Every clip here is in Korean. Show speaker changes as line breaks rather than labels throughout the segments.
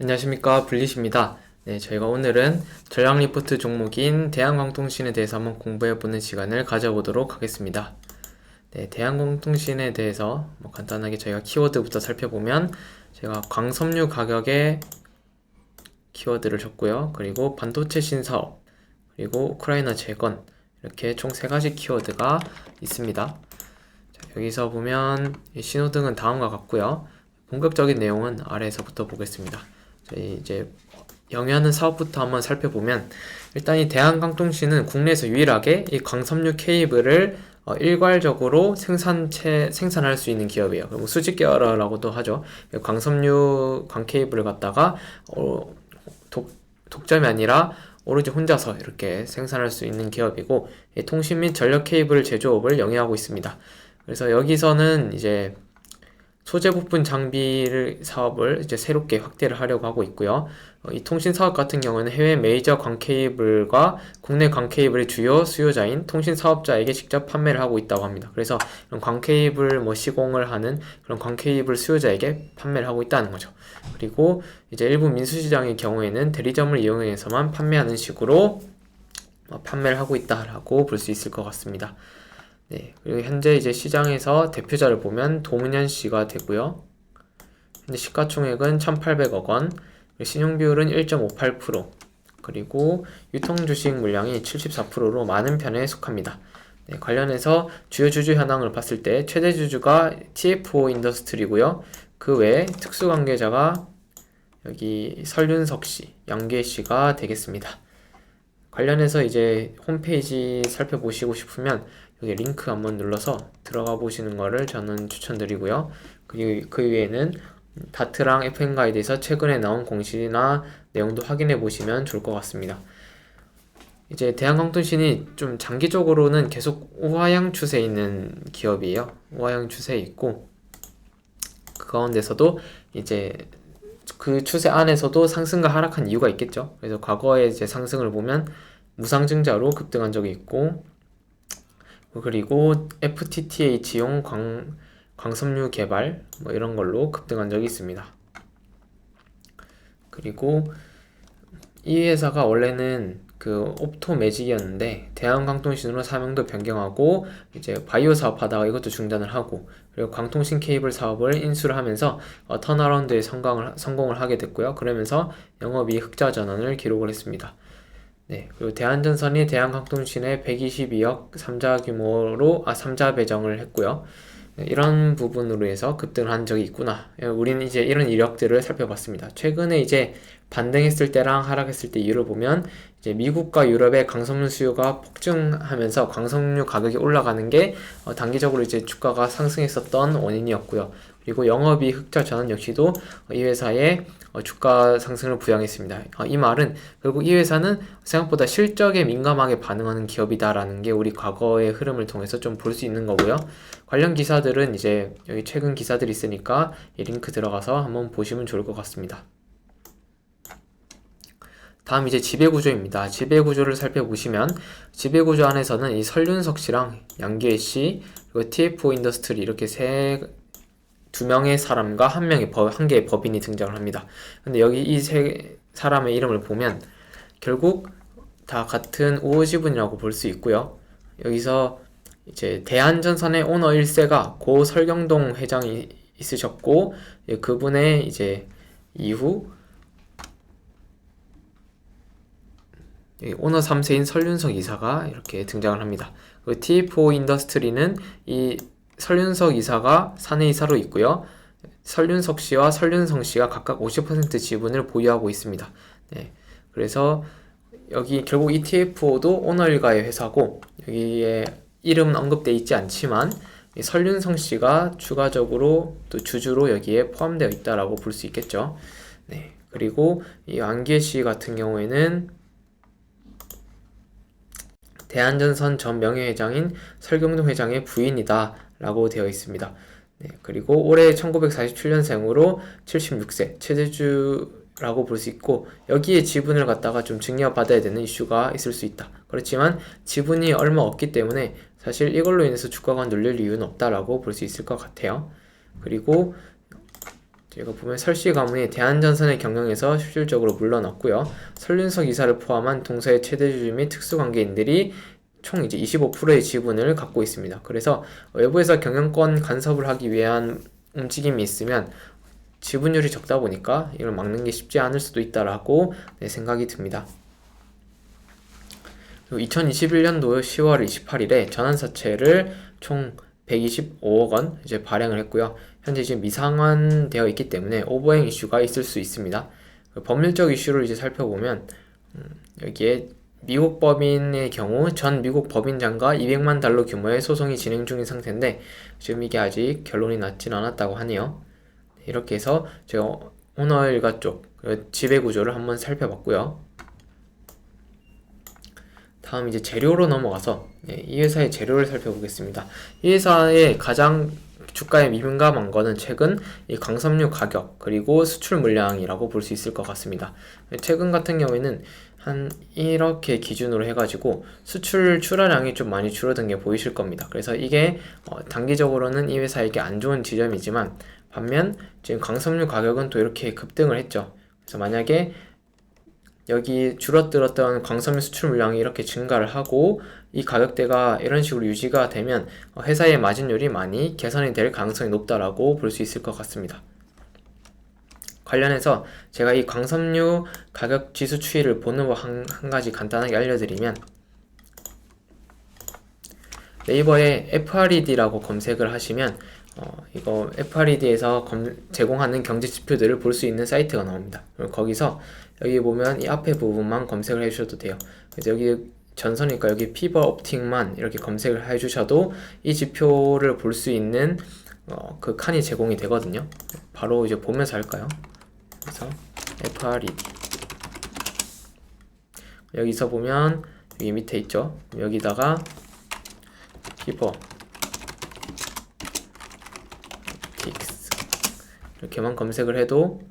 안녕하십니까, 블릿입니다. 네, 저희가 오늘은 전략 리포트 종목인 대한광통신에 대해서 한번 공부해보는 시간을 가져보도록 하겠습니다. 네, 대한광통신에 대해서 간단하게 저희가 키워드부터 살펴보면 제가 광섬유 가격의 키워드를 줬고요. 그리고 반도체 신사업, 그리고 우크라이나 재건, 이렇게 총 3가지 키워드가 있습니다. 자, 여기서 보면 신호등은 다음과 같고요. 본격적인 내용은 아래에서부터 보겠습니다. 저희 이제 영위하는 사업부터 한번 살펴보면, 일단 이 대한광통신은 국내에서 유일하게 이 광섬유 케이블을 일괄적으로 생산할 수 있는 기업이에요. 그리고 수직 계열화라고도 하죠. 광섬유 광케이블을 갖다가 독점이 아니라 오로지 혼자서 이렇게 생산할 수 있는 기업이고, 통신 및 전력 케이블 제조업을 영위하고 있습니다. 그래서 여기서는 이제 소재 부품 장비를 사업을 이제 새롭게 확대를 하려고 하고 있고요. 이 통신 사업 같은 경우는 해외 메이저 광케이블과 국내 광케이블의 주요 수요자인 통신 사업자에게 직접 판매를 하고 있다고 합니다. 그래서 이런 광케이블 시공을 하는 그런 광케이블 수요자에게 판매를 하고 있다는 거죠. 그리고 이제 일부 민수시장의 경우에는 대리점을 이용해서만 판매하는 식으로 판매를 하고 있다라고 볼 수 있을 것 같습니다. 네, 그리고 현재 이제 시장에서 대표자를 보면 도문현 씨가 되고요. 현재 시가총액은 1,800억 원, 신용비율은 1.58%, 그리고 유통주식 물량이 74%로 많은 편에 속합니다. 네, 관련해서 주요 주주 현황을 봤을 때 최대 주주가 TFO 인더스트리고요. 그 외에 특수관계자가 여기 설윤석 씨, 양계 씨가 되겠습니다. 관련해서 이제 홈페이지 살펴보시고 싶으면 여기 링크 한번 눌러서 들어가 보시는 거를 저는 추천드리고요. 그리고 그 위에는 다트랑 FM 가이드에서 최근에 나온 공시나 내용도 확인해 보시면 좋을 것 같습니다. 이제 대한광통신이 좀 장기적으로는 계속 우하향 추세에 있는 기업이에요. 우하향 추세에 있고, 그 가운데서도 이제 그 추세 안에서도 상승과 하락한 이유가 있겠죠. 그래서 과거에 이제 상승을 보면 무상증자로 급등한 적이 있고, 그리고 FTTH용 광섬유 개발 이런 걸로 급등한 적이 있습니다. 그리고 이 회사가 원래는 그 옵토매직이었는데 대한광통신으로 사명도 변경하고 이제 바이오 사업하다가 이것도 중단을 하고, 그리고 광통신 케이블 사업을 인수를 하면서 턴어라운드에 성공을 하게 됐고요. 그러면서 영업이익 흑자 전환을 기록을 했습니다. 네, 그리고 대한전선이 대한광통신에 122억 3자 배정을 했고요. 네, 이런 부분으로 해서 급등을 한 적이 있구나. 우리는 이제 이런 이력들을 살펴봤습니다. 최근에 이제 반등했을 때랑 하락했을 때 이유를 보면, 이제 미국과 유럽의 광섬유 수요가 폭증하면서 광섬유 가격이 올라가는 게 단기적으로 이제 주가가 상승했었던 원인이었고요. 그리고 영업이익 흑자 전환 역시도 이 회사의 주가 상승을 부양했습니다. 이 말은 결국 이 회사는 생각보다 실적에 민감하게 반응하는 기업이다라는 게 우리 과거의 흐름을 통해서 좀 볼 수 있는 거고요. 관련 기사들은 이제 여기 최근 기사들이 있으니까 이 링크 들어가서 한번 보시면 좋을 것 같습니다. 다음 이제 지배구조입니다. 지배구조를 살펴보시면 지배구조 안에서는 이 설윤석 씨랑 양기혜 씨, 그리고 TFO 인더스트리 이렇게 두 명의 사람과 한 개의 법인이 등장을 합니다. 근데 여기 이 세 사람의 이름을 보면 결국 다 같은 우호지분이라고 볼 수 있고요. 여기서 이제 대한전선의 오너 1세가 고 설경동 회장이 있으셨고, 그분의 이제 이후 오너 3세인 설윤석 이사가 이렇게 등장을 합니다. 그 TFO 인더스트리는 이 설윤석 이사가 사내이사로 있고요. 설윤석 씨와 설윤성 씨가 각각 50% 지분을 보유하고 있습니다. 네, 그래서 여기 결국 ETFO도 오너 일가의 회사고, 여기에 이름은 언급되어 있지 않지만 설윤성 씨가 추가적으로 또 주주로 여기에 포함되어 있다라고 볼 수 있겠죠. 네, 그리고 이 안기혜 씨 같은 경우에는 대한전선 전 명예회장인 설경동 회장의 부인이다 라고 되어 있습니다. 네, 그리고 올해 1947년생으로 76세 최대주라고 볼 수 있고, 여기에 지분을 갖다가 좀 증여받아야 되는 이슈가 있을 수 있다. 그렇지만 지분이 얼마 없기 때문에 사실 이걸로 인해서 주가가 눌릴 이유는 없다라고 볼 수 있을 것 같아요. 그리고 이거 보면 설씨 가문이 대한전선의 경영에서 실질적으로 물러났고요. 설윤석 이사를 포함한 동서의 최대 주주 및 특수관계인들이 총 이제 25%의 지분을 갖고 있습니다. 그래서 외부에서 경영권 간섭을 하기 위한 움직임이 있으면 지분율이 적다 보니까 이걸 막는 게 쉽지 않을 수도 있다라고 생각이 듭니다. 2021년도 10월 28일에 전환사채를 총 125억 원 이제 발행을 했고요. 현재 지금 미상환되어 있기 때문에 오버행 이슈가 있을 수 있습니다. 법률적 이슈를 이제 살펴보면 여기에 미국 법인의 경우 전 미국 법인장과 200만 달러 규모의 소송이 진행 중인 상태인데 지금 이게 아직 결론이 났진 않았다고 하네요. 이렇게 해서 제가 오너일가 쪽 지배 구조를 한번 살펴봤고요. 다음 이제 재료로 넘어가서 이 회사의 재료를 살펴보겠습니다. 이 회사의 가장 주가에 민감한 거는 최근 이 강섬유 가격 그리고 수출 물량이라고 볼 수 있을 것 같습니다. 최근 같은 경우에는 한 이렇게 기준으로 해가지고 수출 출하량이 좀 많이 줄어든 게 보이실 겁니다. 그래서 이게 단기적으로는 이 회사에게 안 좋은 지점이지만 반면 지금 강섬유 가격은 또 이렇게 급등을 했죠. 그래서 만약에 여기 줄어들었던 광섬유 수출 물량이 이렇게 증가를 하고 이 가격대가 이런 식으로 유지가 되면 회사의 마진율이 많이 개선이 될 가능성이 높다라고 볼 수 있을 것 같습니다. 관련해서 제가 이 광섬유 가격 지수 추이를 보는 법 한 가지 간단하게 알려드리면 네이버에 FRED라고 검색을 하시면 이거 FRED에서 제공하는 경제 지표들을 볼 수 있는 사이트가 나옵니다. 그럼 거기서 여기 보면 이 앞에 부분만 검색을 해주셔도 돼요. 그래서 여기 전선이니까 여기 피버 옵틱만 이렇게 검색을 해주셔도 이 지표를 볼 수 있는 그 칸이 제공이 되거든요. 바로 이제 보면서 할까요? 그래서 FRED 여기서 보면 여기 밑에 있죠. 여기다가 피버 이렇게만 검색을 해도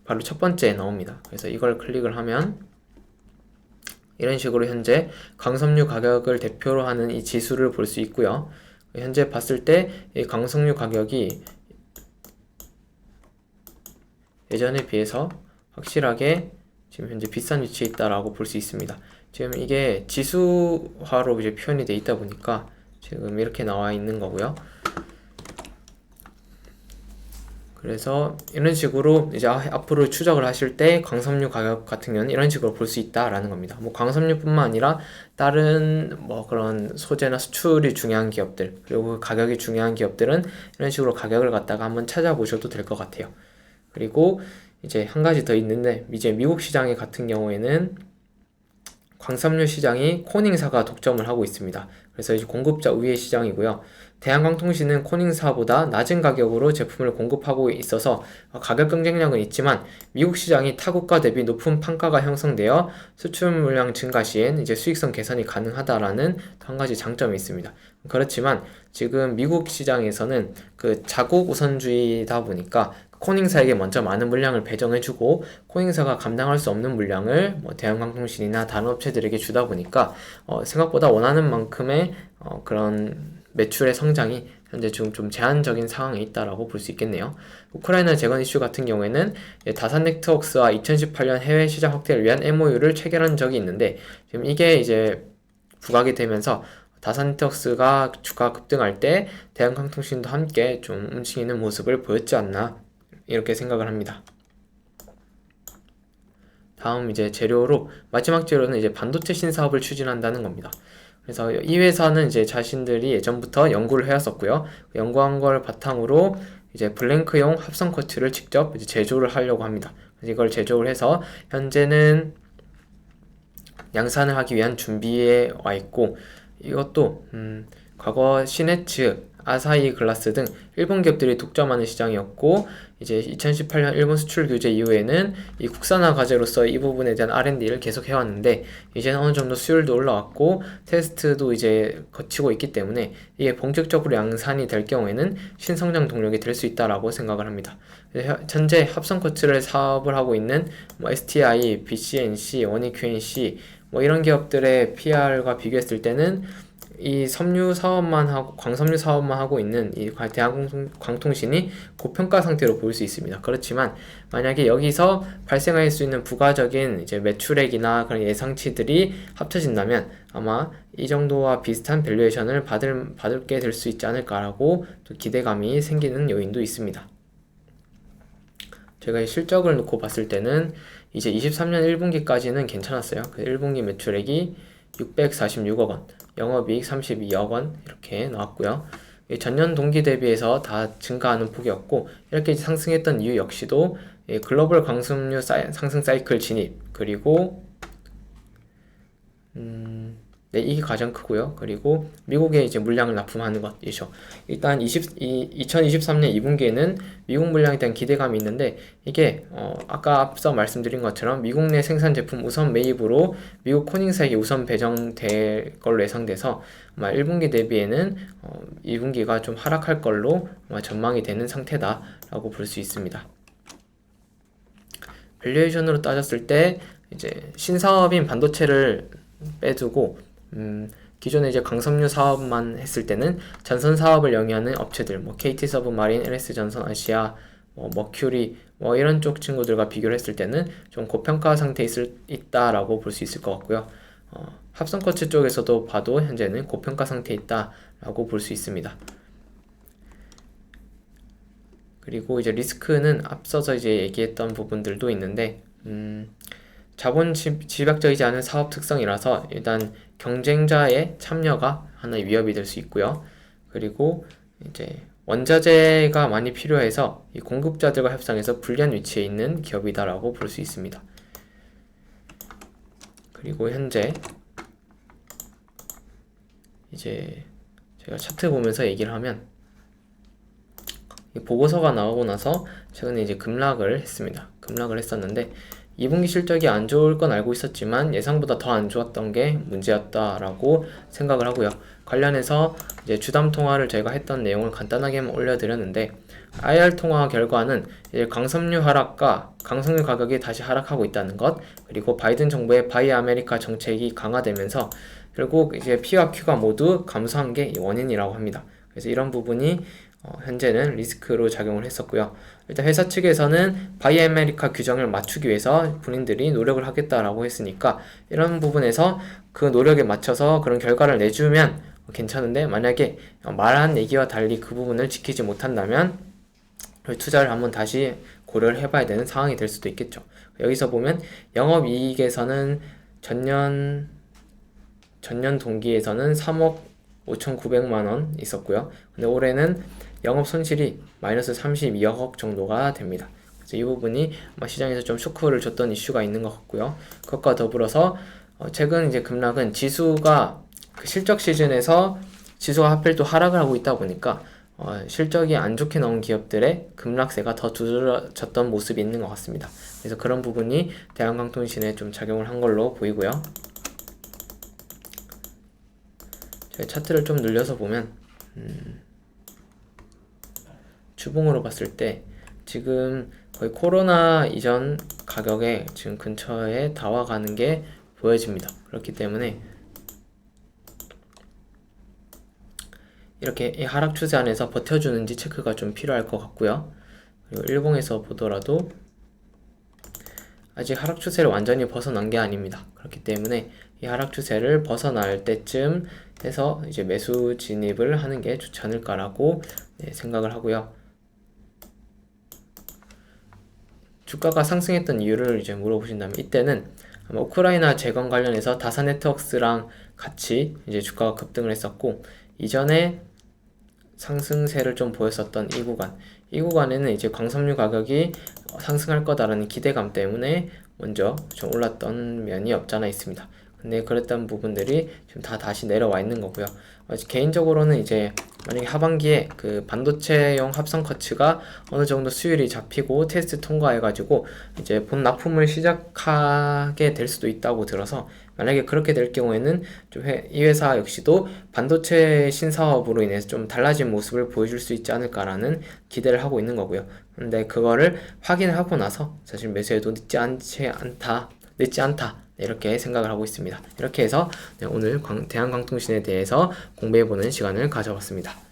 바로 첫 번째에 나옵니다. 그래서 이걸 클릭을 하면 이런 식으로 현재 강섬유 가격을 대표로 하는 이 지수를 볼 수 있고요. 현재 봤을 때 이 강섬유 가격이 예전에 비해서 확실하게 지금 현재 비싼 위치에 있다라고 볼 수 있습니다. 지금 이게 지수화로 이제 표현이 돼 있다 보니까 지금 이렇게 나와 있는 거고요. 그래서 이런 식으로 이제 앞으로 추적을 하실 때 광섬유 가격 같은 경우는 이런 식으로 볼 수 있다라는 겁니다. 뭐 광섬유뿐만 아니라 다른 뭐 그런 소재나 수출이 중요한 기업들 그리고 가격이 중요한 기업들은 이런 식으로 가격을 갖다가 한번 찾아보셔도 될 것 같아요. 그리고 이제 한 가지 더 있는데 이제 미국 시장의 같은 경우에는 광섬유 시장이 코닝사가 독점을 하고 있습니다. 그래서 이제 공급자 우위의 시장이고요. 대한광통신은 코닝사보다 낮은 가격으로 제품을 공급하고 있어서 가격 경쟁력은 있지만 미국 시장이 타국가 대비 높은 판가가 형성되어 수출 물량 증가 시엔 이제 수익성 개선이 가능하다라는 한 가지 장점이 있습니다. 그렇지만 지금 미국 시장에서는 그 자국 우선주의다 보니까 코닝사에게 먼저 많은 물량을 배정해주고 코닝사가 감당할 수 없는 물량을 뭐 대한광통신이나 다른 업체들에게 주다 보니까 생각보다 원하는 만큼의 그런 매출의 성장이 현재 좀 제한적인 상황에 있다라고 볼 수 있겠네요. 우크라이나 재건 이슈 같은 경우에는 다산 네트워크스와 2018년 해외 시장 확대를 위한 MOU를 체결한 적이 있는데 지금 이게 이제 부각이 되면서 다산 네트워크스가 주가 급등할 때 대한광통신도 함께 좀 움직이는 모습을 보였지 않나 이렇게 생각을 합니다. 다음 이제 재료로 마지막 재료는 이제 반도체 신사업을 추진한다는 겁니다. 그래서 이 회사는 이제 자신들이 예전부터 연구를 해왔었고요. 연구한 걸 바탕으로 이제 블랭크용 합성 커트를 직접 이제 제조를 하려고 합니다. 이걸 제조를 해서 현재는 양산을 하기 위한 준비에 와 있고 이것도 과거 시네츠, 아사히 글라스 등 일본 기업들이 독점하는 시장이었고 이제 2018년 일본 수출 규제 이후에는 이 국산화 과제로서 이 부분에 대한 R&D를 계속 해왔는데 이제는 어느 정도 수율도 올라왔고 테스트도 이제 거치고 있기 때문에 이게 본격적으로 양산이 될 경우에는 신성장 동력이 될 수 있다라고 생각을 합니다. 현재 합성 커트를 사업을 하고 있는 뭐 STI, BCNC, 원익 QNC 뭐 이런 기업들의 PR과 비교했을 때는 이 섬유 사업만 하고 광섬유 사업만 하고 있는 이 대한광통신이 고평가 상태로 보일 수 있습니다. 그렇지만 만약에 여기서 발생할 수 있는 부가적인 이제 매출액이나 그런 예상치들이 합쳐진다면 아마 이 정도와 비슷한 밸류에이션을 받게 될 수 있지 않을까라고 또 기대감이 생기는 요인도 있습니다. 제가 이 실적을 놓고 봤을 때는 이제 23년 1분기까지는 괜찮았어요. 그 1분기 매출액이 646억 원, 영업이익 32억 원 이렇게 나왔고요. 전년 동기 대비해서 다 증가하는 폭이었고 이렇게 상승했던 이유 역시도 글로벌 광섬유 상승 사이클 진입 그리고 네, 이게 가장 크고요. 그리고 미국에 이제 물량을 납품하는 것이죠. 일단 2023년 2분기에는 미국 물량에 대한 기대감이 있는데 이게 아까 앞서 말씀드린 것처럼 미국 내 생산 제품 우선 매입으로 미국 코닝사에게 우선 배정될 걸로 예상돼서 아마 1분기 대비에는 2분기가 좀 하락할 걸로 아마 전망이 되는 상태다라고 볼 수 있습니다. 밸류에이션으로 따졌을 때 이제 신사업인 반도체를 빼두고 기존에 이제 광섬유 사업만 했을 때는 전선 사업을 영위하는 업체들, 뭐 KT 서브마린, LS 전선 아시아, 머큐리, 이런 쪽 친구들과 비교를 했을 때는 좀 고평가 상태에 있다라고 볼 수 있을 것 같고요. 합성커츠 쪽에서도 봐도 현재는 고평가 상태에 있다라고 볼 수 있습니다. 그리고 이제 리스크는 앞서서 이제 얘기했던 부분들도 있는데, 자본 집약적이지 않은 사업 특성이라서 일단 경쟁자의 참여가 하나의 위협이 될 수 있고요. 그리고 이제 원자재가 많이 필요해서 이 공급자들과 협상해서 불리한 위치에 있는 기업이다라고 볼 수 있습니다. 그리고 현재 이제 제가 차트 보면서 얘기를 하면 이 보고서가 나오고 나서 최근에 이제 급락을 했습니다. 급락을 했었는데 2분기 실적이 안 좋을 건 알고 있었지만 예상보다 더 안 좋았던 게 문제였다라고 생각을 하고요. 관련해서 이제 주담 통화를 저희가 했던 내용을 간단하게만 올려드렸는데 IR 통화 결과는 이제 광섬유 하락과 강성유 가격이 다시 하락하고 있다는 것, 그리고 바이든 정부의 바이 아메리카 정책이 강화되면서 결국 이제 P와 Q가 모두 감소한 게 원인이라고 합니다. 그래서 이런 부분이 현재는 리스크로 작용을 했었고요. 일단 회사 측에서는 바이 아메리카 규정을 맞추기 위해서 본인들이 노력을 하겠다라고 했으니까 이런 부분에서 그 노력에 맞춰서 그런 결과를 내주면 괜찮은데 만약에 말한 얘기와 달리 그 부분을 지키지 못한다면 투자를 한번 다시 고려를 해봐야 되는 상황이 될 수도 있겠죠. 여기서 보면 영업이익에서는 전년 동기에서는 3억 5,900만원 있었고요. 근데 올해는 영업 손실이 마이너스 32억 정도가 됩니다. 그래서 이 부분이 아마 시장에서 좀 쇼크를 줬던 이슈가 있는 것 같고요. 그것과 더불어서 최근 이제 급락은 지수가 그 실적 시즌에서 지수가 하필 또 하락을 하고 있다 보니까 실적이 안 좋게 나온 기업들의 급락세가 더 두드러졌던 모습이 있는 것 같습니다. 그래서 그런 부분이 대한광통신에 좀 작용을 한 걸로 보이고요. 저희 차트를 좀 늘려서 보면 주봉으로 봤을 때 지금 거의 코로나 이전 가격에 지금 근처에 다 와가는 게 보여집니다. 그렇기 때문에 이렇게 이 하락 추세 안에서 버텨주는지 체크가 좀 필요할 것 같고요. 그리고 일봉에서 보더라도 아직 하락 추세를 완전히 벗어난 게 아닙니다. 그렇기 때문에 이 하락 추세를 벗어날 때쯤 해서 이제 매수 진입을 하는 게 좋지 않을까라고 생각을 하고요. 주가가 상승했던 이유를 이제 물어보신다면 이때는 아마 우크라이나 재건 관련해서 다산 네트워크스랑 같이 이제 주가가 급등을 했었고 이전에 상승세를 좀 보였었던 이 구간에는 이제 광섬유 가격이 상승할 거다라는 기대감 때문에 먼저 좀 올랐던 면이 없잖아 있습니다. 근데 그랬던 부분들이 지금 다 다시 내려와 있는 거고요. 개인적으로는 이제 만약에 하반기에 그 반도체용 합성 커츠가 어느 정도 수율이 잡히고 테스트 통과해가지고 이제 본 납품을 시작하게 될 수도 있다고 들어서 만약에 그렇게 될 경우에는 좀 이 회사 역시도 반도체 신사업으로 인해서 좀 달라진 모습을 보여줄 수 있지 않을까라는 기대를 하고 있는 거고요. 근데 그거를 확인하고 나서 사실 매수해도 늦지 않지 않다. 늦지 않다. 네, 이렇게 생각을 하고 있습니다. 이렇게 해서 네, 오늘 대한광통신에 대해서 공부해보는 시간을 가져봤습니다.